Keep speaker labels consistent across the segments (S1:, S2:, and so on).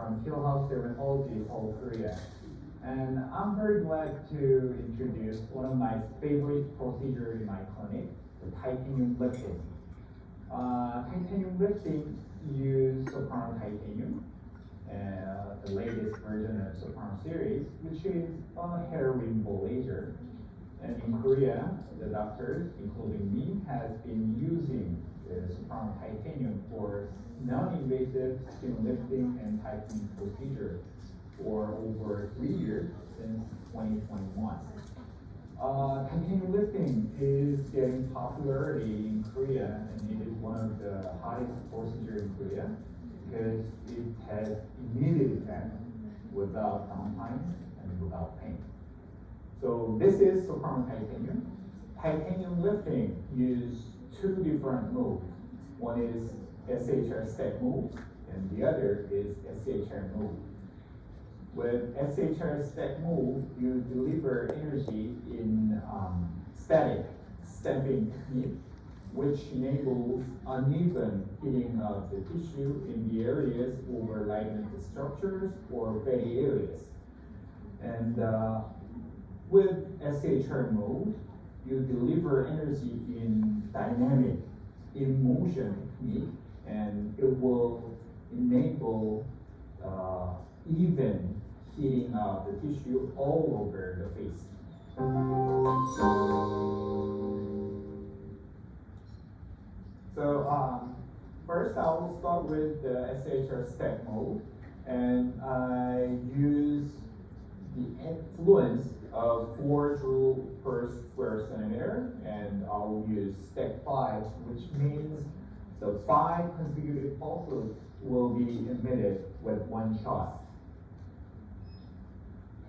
S1: from Hillhouse Dermatology, Seoul, Korea. And I'm very glad to introduce one of my favorite procedures in my clinic, the titanium lifting. Titanium lifting uses soprano titanium, the latest version of soprano series, which is a hair removal laser. And in Korea, the doctors, including me, has been using the soprano titanium for non-invasive skin lifting and tightening procedure for over 3 years since 2021. Titanium lifting is getting popularity in Korea, and it is one of the hottest procedures in Korea because it has immediate effect without downtime and without pain. So this is soprano titanium. Titanium lifting uses two different moves. One is SHR step move, and the other is SHR move. With SHR step move, you deliver energy in static stepping technique, which enables uneven heating of the tissue in the areas over ligament structures or fatty areas. And with SHR mode, you deliver energy in dynamic, in motion technique, and it will enable even heating of the tissue all over the face. So first I will start with the SHR step mode, and I use the influence of 4 joules per square centimeter, and I'll use step 5, which means the 5 consecutive pulses will be emitted with one shot.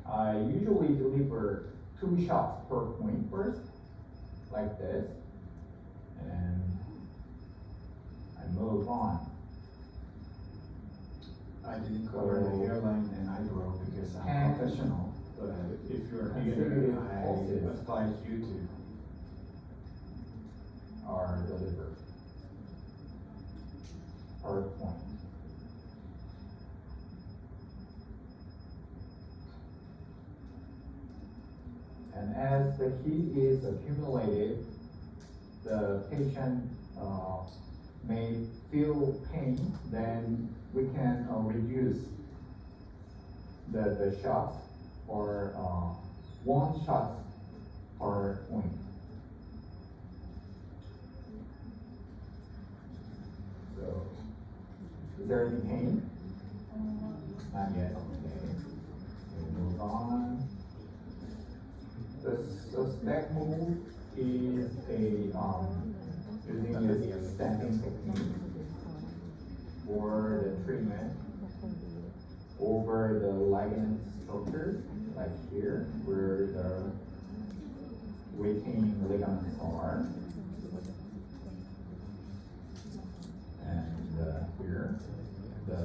S1: I usually deliver 2 shots per point first, like this, and I move on.
S2: I didn't cover the hairline and eyebrow because I'm professional, but if you're a beginner, I advise you to.
S1: Are delivered per point. And as the heat is accumulated, the patient may feel pain, then we can reduce the shots or 1 shot per point. So, is there any pain? Not yet. Okay. We move on. The step move is using this stamping technique for the treatment over the ligament structures, like here, where the retaining ligaments are, and here, the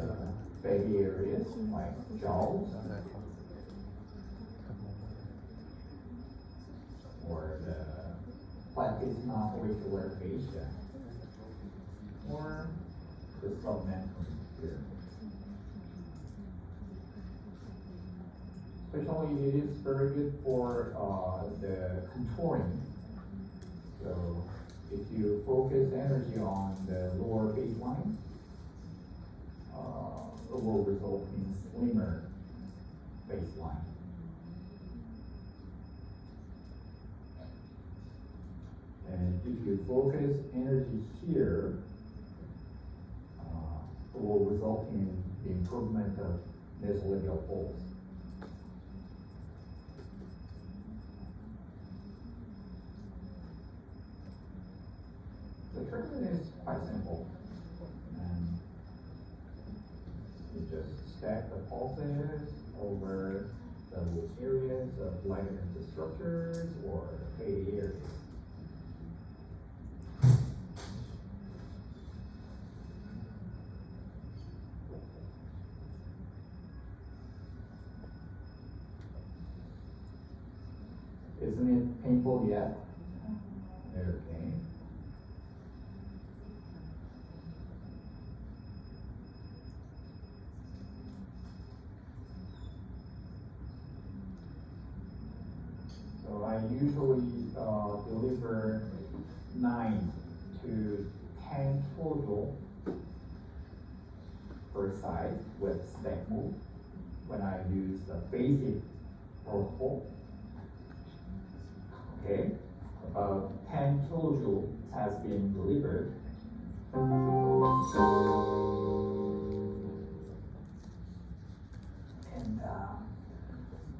S1: fatty areas, like jaws, or the platysma auricular fascia, or the submentum here. Especially, it is very good for the contouring. So, if you focus energy on the lower face line, it will result in slimmer face line. And if you focus energy here, it will result in the improvement of nasolabial folds. The treatment is quite simple. And you just stack the pulses over those areas of ligament structures or fatty areas. Isn't it painful yet? Okay. usually deliver 9 to 10 kilojoules per side with stack mode when I use the basic protocol. Okay, about 10 kilojoules has been delivered. And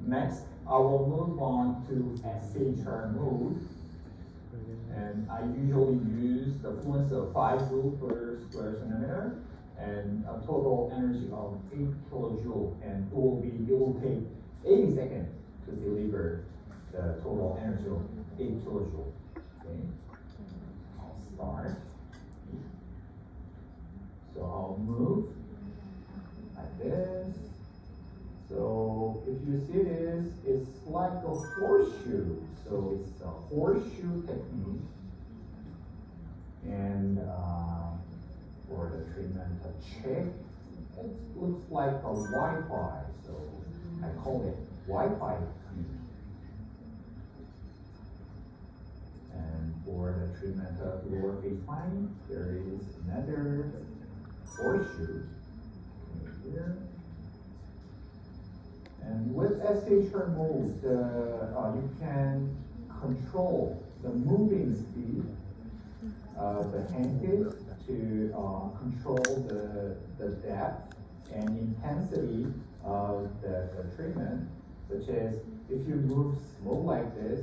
S1: next, I will move on to SHR mode. And I usually use the fluence of 5 joules per square centimeter and a total energy of 8 kilojoule. And it will take 80 seconds to deliver the total energy of 8 kilojoule. Okay, I'll start. So I'll move like this. So if you see this, it's like a horseshoe. So it's a horseshoe technique. And for the treatment check, it looks like a Wi-Fi. So I call it Wi-Fi technique. And for the treatment of lower face spine, there is another horseshoe here. And with SHR mode, you can control the moving speed of the handpiece to control the depth and intensity of the treatment, such as if you move slow like this,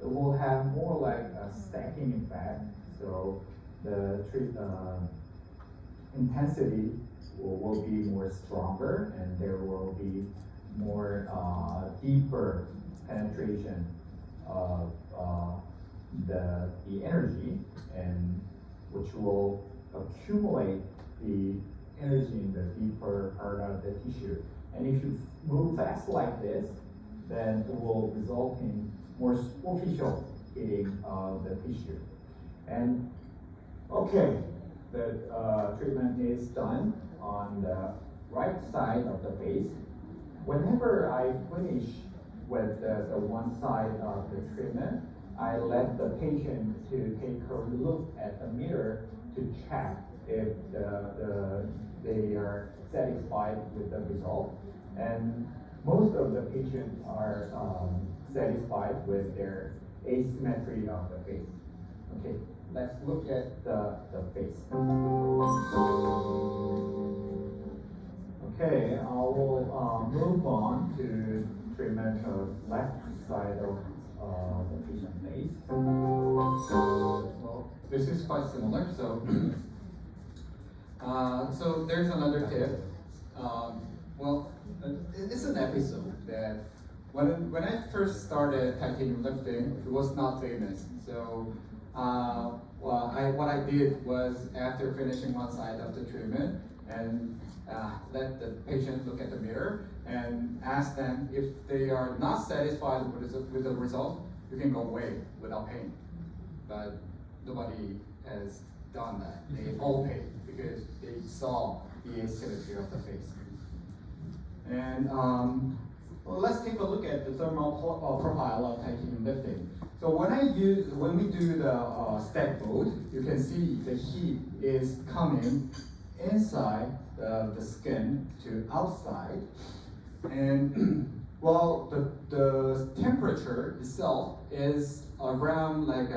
S1: it will have more like a stacking effect. So the intensity will be more stronger, and there will be more deeper penetration of the energy, and which will accumulate the energy in the deeper part of the tissue. And if you move fast like this, then it will result in more superficial hitting of the tissue. And okay, the treatment is done on the right side of the face. Whenever I finish with the one side of the treatment, I let the patient to take a look at the mirror to check if they are satisfied with the result. And most of the patients are satisfied with their asymmetry of the face. Okay, let's look at the face. Okay, I will move on to treatment of left side of the patient face.
S3: Well, this is quite similar. So there's another tip. It's an episode that when I first started titanium lifting, it was not famous. So what I did was, after finishing one side of the treatment, and let the patient look at the mirror and ask them if they are not satisfied with the result, you can go away without paying. But nobody has done that. They all paid because they saw the asymmetry of the face. And let's take a look at the thermal profile of titanium lifting. So when we do the stack mode, you can see the heat is coming inside the skin to outside, and well, the temperature itself is around like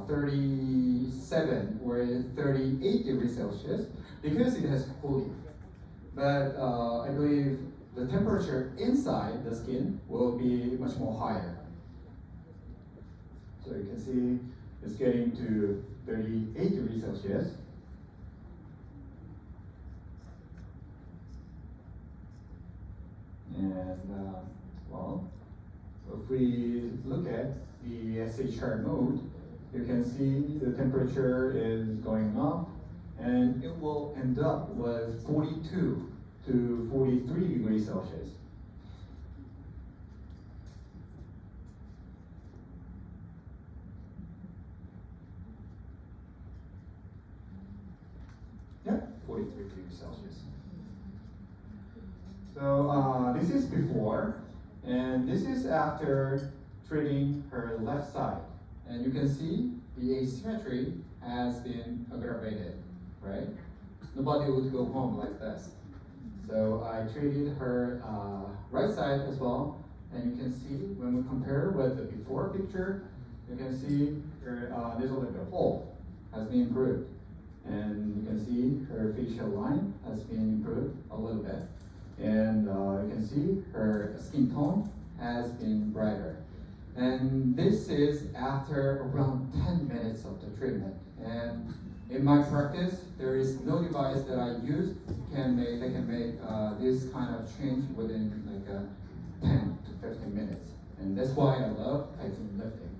S3: 37 or 38 degrees Celsius because it has cooling. But I believe the temperature inside the skin will be much more higher. So you can see it's getting to 38 degrees Celsius. And well, if we look at the SHR mode, you can see the temperature is going up, and it will end up with 42 to 43 degrees Celsius. Yeah, 43 degrees Celsius. So this is before, and this is after treating her left side. And you can see the asymmetry has been aggravated, right? Nobody would go home like this. So I treated her right side as well, and you can see when we compare with the before picture, you can see her nasolabial fold has been improved. And you can see her facial line has been improved a little bit. And you can see her skin tone has been brighter. And this is after around 10 minutes of the treatment. And in my practice, there is no device that I use that can make this kind of change within like 10 to 15 minutes. And that's why I love titanium lifting.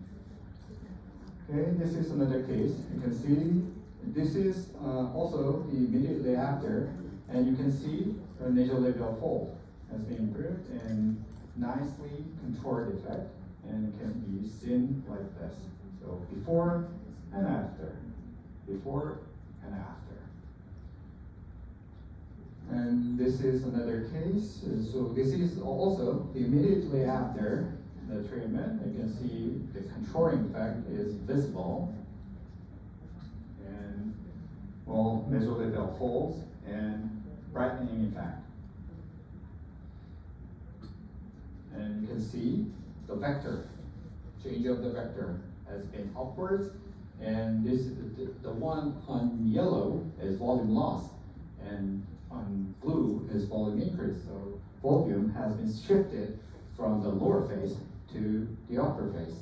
S3: Okay, this is another case. You can see this is also immediately after, and you can see the nasolabial fold has been improved and nicely contoured effect, and can be seen like this. So before and after, before and after. And this is another case. So this is also immediately after the treatment. You can see the contouring effect is visible. And well, nasolabial folds and brightening effect. And you can see the vector, change of the vector has been upwards, and this the one on yellow is volume loss, and on blue is volume increase. So volume has been shifted from the lower face to the upper face.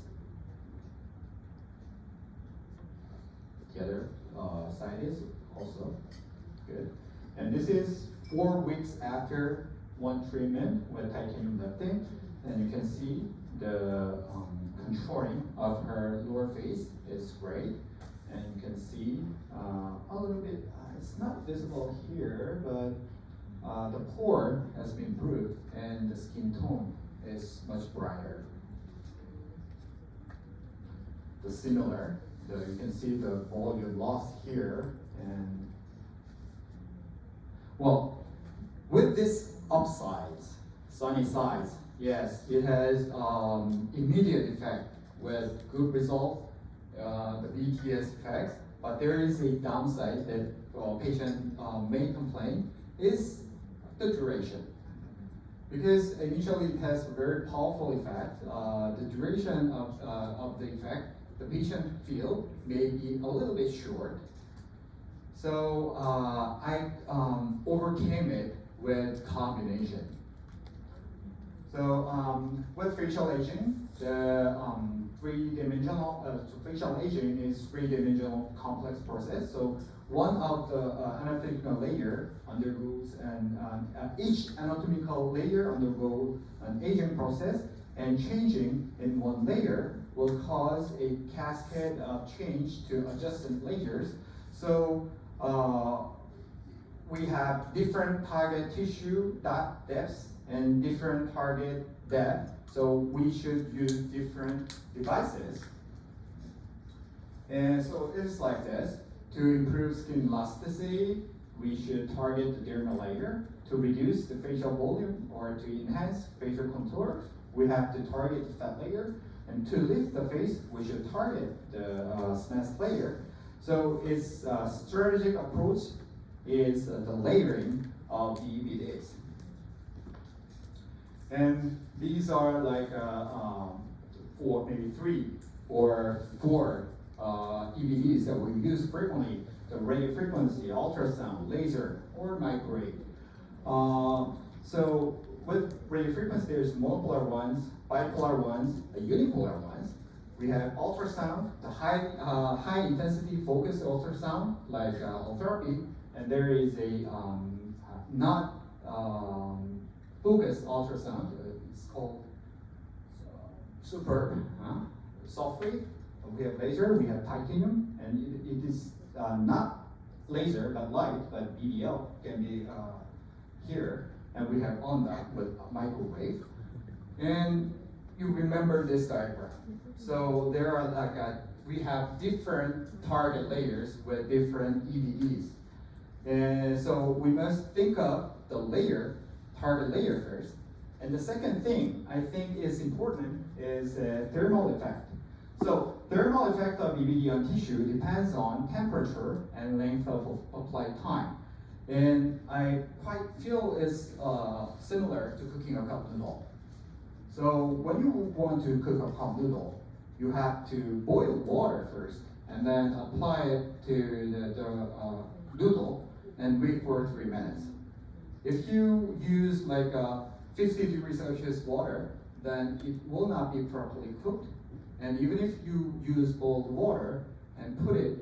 S3: The other side is also good. And this is 4 weeks after one treatment with titanium lifting, and you can see the contouring of her lower face is great, and you can see a little bit, it's not visible here, but the pore has been improved and the skin tone is much brighter. You can see the volume loss here, and well, with this upsides, sunny sides, yes, it has immediate effect with good result, the BTS effects, but there is a downside that patient may complain is the duration. Because initially it has a very powerful effect, the duration of the effect, the patient feel may be a little bit short. So I overcame it with combination. So with facial aging, the three-dimensional facial aging is three-dimensional complex process. So one of the anatomical layer undergoes, and each anatomical layer undergoes an aging process, and changing in one layer will cause a cascade of change to adjacent layers. So we have different target tissue depths and different target depth. So we should use different devices. And so it's like this. To improve skin elasticity, we should target the dermal layer. To reduce the facial volume or to enhance facial contour, we have to target the fat layer. And to lift the face, we should target the SMAS layer. So its strategic approach is the layering of the EBDs. And these are like maybe 3 or 4 EBDs that we use frequently: the radio frequency, ultrasound, laser, or microwave. So with radio frequency, there's monopolar ones, bipolar ones, unipolar ones. We have ultrasound, the high intensity focused ultrasound, like therapy, and there is a not focused ultrasound. It's called superb, sulfate. We have laser, we have titanium, and it is not laser but light, but BBL can be here. And we have on that with a microwave. And you remember this diagram. So there are we have different target layers with different EBDs. And so we must think of the target layer first, And the second thing I think is important is thermal effect. So thermal effect of EBD on tissue depends on temperature and length of applied time. And I quite feel it's similar to cooking a cup noodle. So when you want to cook a cup noodle, you have to boil water first and then apply it to the noodle and wait for 3 minutes. If you use like 50 degrees Celsius water, then it will not be properly cooked. And even if you use boiled water and put it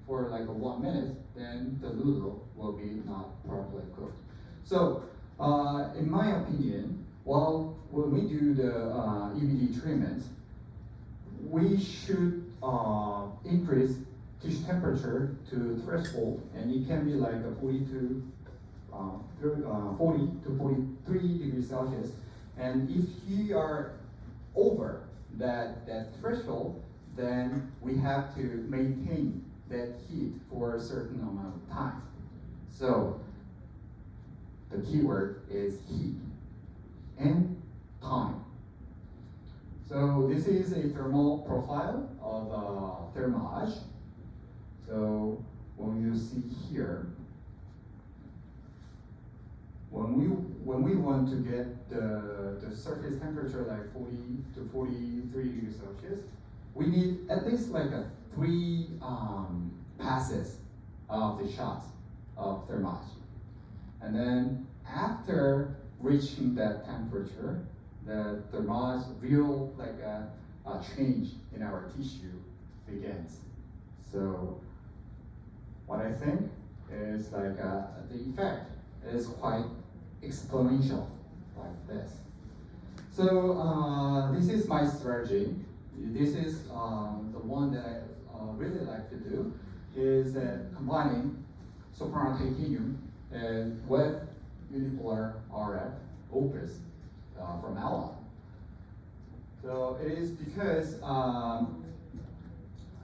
S3: for like 1 minute, then the noodle will be not properly cooked. So, in my opinion, when we do the EBD treatment, we should increase tissue temperature to threshold, and it can be like a 40 to 43 degrees Celsius. And if you are over that threshold, then we have to maintain that heat for a certain amount of time. So the key word is heat and time. So this is a thermal profile of thermage. So when you see here, when we want to get the surface temperature like 40 to 43 degrees Celsius, we need at least like 3 passes of the shots of thermage. And then after reaching that temperature, the thermage real like a change in our tissue begins. So what I think is like the effect is quite exponential, like this. So this is my strategy. This is the one that I really like to do, is combining soprano titanium with unipolar RF opus from Allied. So it is because I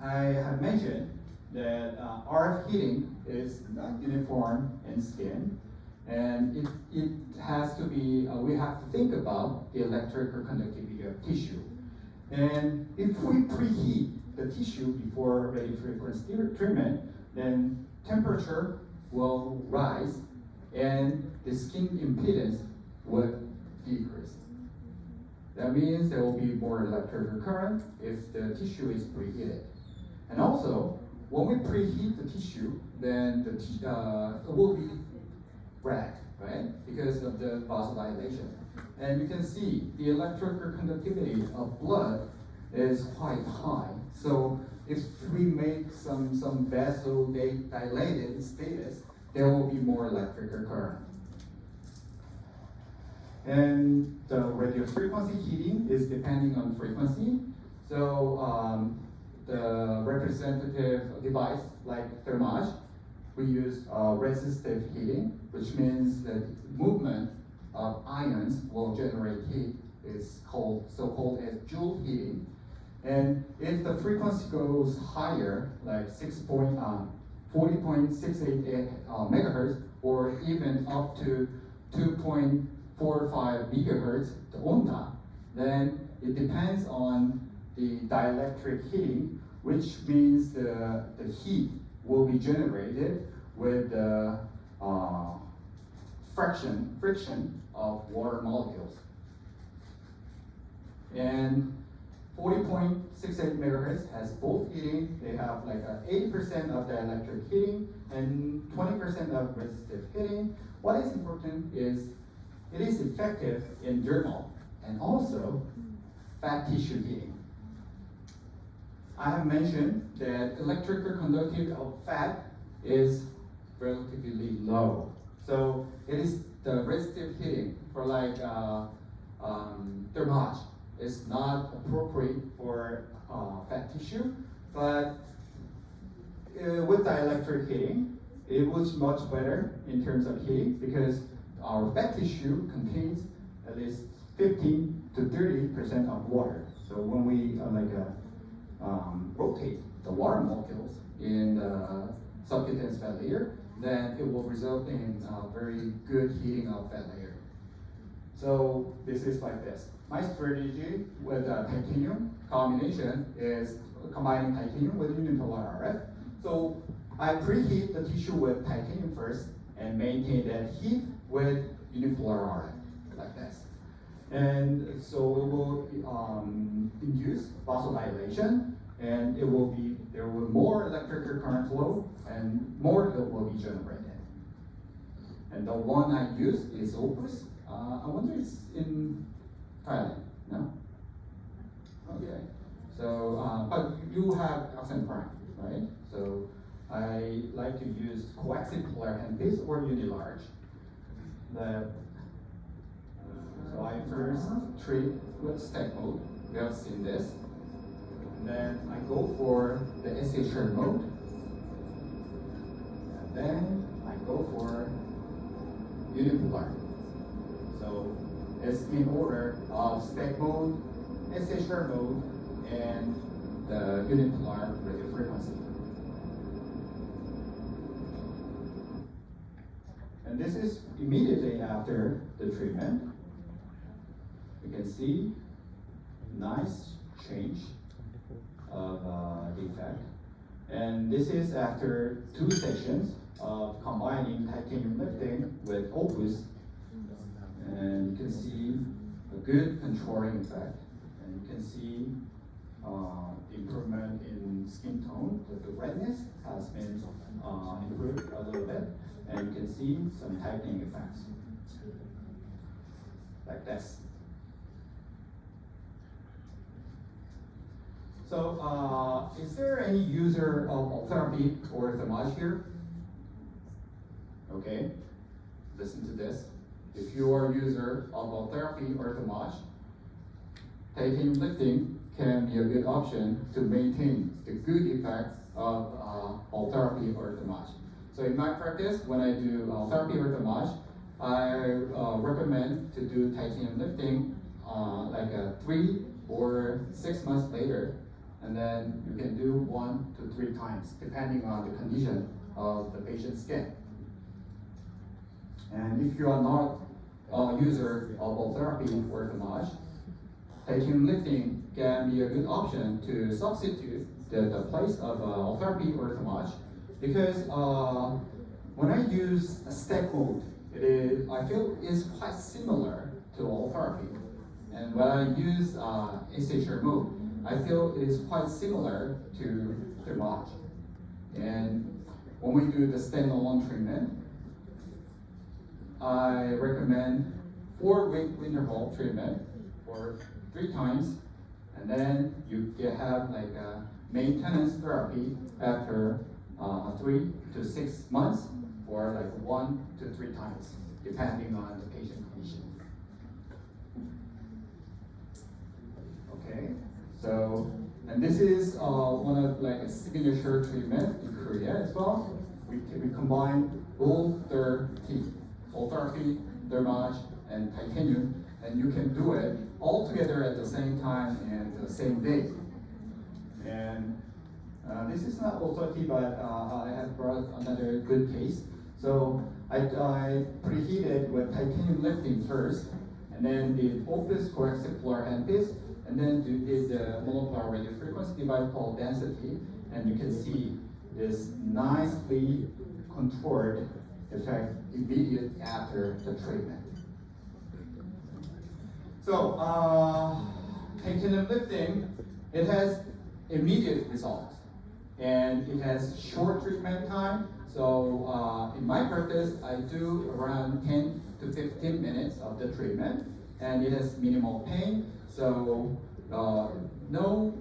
S3: have mentioned that RF heating is not uniform in skin, and it has to be, we have to think about the electrical conductivity of tissue. And if we preheat the tissue before radiofrequency treatment, then temperature will rise and the skin impedance would decrease. That means there will be more electrical current if the tissue is preheated. And also, when we preheat the tissue, then it will be red, right? Because of the vasodilation. And you can see the electrical conductivity of blood is quite high. So if we make some vasodilated status, there will be more electrical current. And the radiofrequency heating is depending on frequency. So the representative device like thermage, we use resistive heating, which means that movement of ions will generate heat. It's so-called as Joule heating. And if the frequency goes higher, like 40.68 megahertz, or even up to 2.45 gigahertz, the onda, then it depends on the dielectric heating, which means the heat will be generated with the friction of water molecules. And 40.68 megahertz has both heating. They have like 80% of the electric heating and 20% of resistive heating. What is important is it is effective in dermal and also fat tissue heating. I have mentioned that electrical conductivity of fat is relatively low. So it is the resistive heating for like thermage is not appropriate for fat tissue, but with dielectric heating, it was much better in terms of heating because our fat tissue contains at least 15 to 30% of water. So when we rotate the water molecules in the subcutaneous fat layer, then it will result in very good heating of fat layer. So this is like this. My strategy with titanium combination is combining titanium with unipolar RF. So I preheat the tissue with titanium first and maintain that heat with unipolar RF, like this. And so it will induce vasodilation, and there will be more electrical current flow, and more heat will be generated. And the one I use is Opus. I wonder it's in Thailand, no? Okay. So, but you have accent prime, right? So I like to use coaxial polar handpiece or unilarge. So I first treat with stack mode. We have seen this. And then I go for the SHR mode. And then I go for unipolar. So it's in order of stack mode, SHR mode, and the unipolar radio frequency. And this is immediately after the treatment. You can see nice change of the effect. And this is after 2 sessions of combining titanium lifting with Opus. And you can see a good controlling effect. And you can see improvement in skin tone. The redness has been improved a little bit. And you can see some tightening effects. Like this. So, is there any user of therapy or thermage here? Okay, listen to this. If you are a user of therapy or thermage, titanium lifting can be a good option to maintain the good effect of therapy or thermage. So in my practice, when I do therapy or thermage, I recommend to do titanium lifting like 3 or 6 months later. And then you can do 1 to 3 times, depending on the condition of the patient's skin. And if you are not a user of therapy or thermage, titanium lifting can be a good option to substitute the place of therapy or thermage, because when I use a stack mode, I feel it's quite similar to all therapy. And when I use SHR mode, I feel it is quite similar to thermage. And when we do the standalone treatment, I recommend 4-week interval treatment for 3 times, and then you can have like a maintenance therapy after 3 to 6 months, or like 1 to 3 times, depending on the patient condition. Okay. So, and this is one of like a signature treatment in Korea as well. We combine both therapy, thermage, and titanium, and you can do it all together at the same time and the same day. And this is not authority, but I have brought another good case. So I preheated with titanium lifting first, and then did Opus coaxial polar handpiece, and then did the monopolar radio frequency device called density, and you can see this nicely contoured effect immediate after the treatment. So, titanium lifting, it has immediate results, and it has short treatment time. So, in my practice, I do around 10 to 15 minutes of the treatment, and it has minimal pain. So, no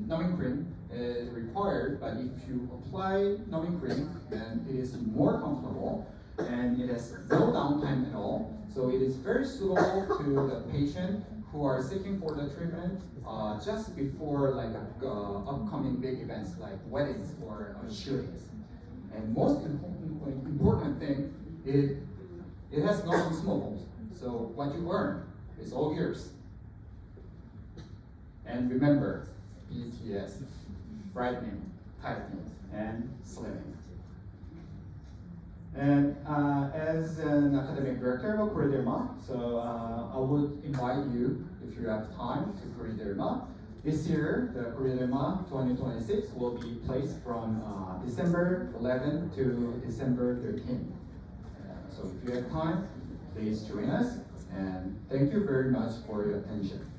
S3: numbing cream is required, but if you apply numbing cream, then it is more comfortable, and it has no downtime at all. So it is very suitable to the patient who are seeking for the treatment just before like upcoming big events like weddings or shootings. And most important thing, it has no consumables. So what you earn is all yours. And remember, BTS, brightening, tightening, and slimming. And as an academic director of Korea-Derma, so I would invite you, if you have time, to Korea-Derma. This year, the Korea-Derma 2026 will be placed from December 11 to December 13. So if you have time, please join us. And thank you very much for your attention.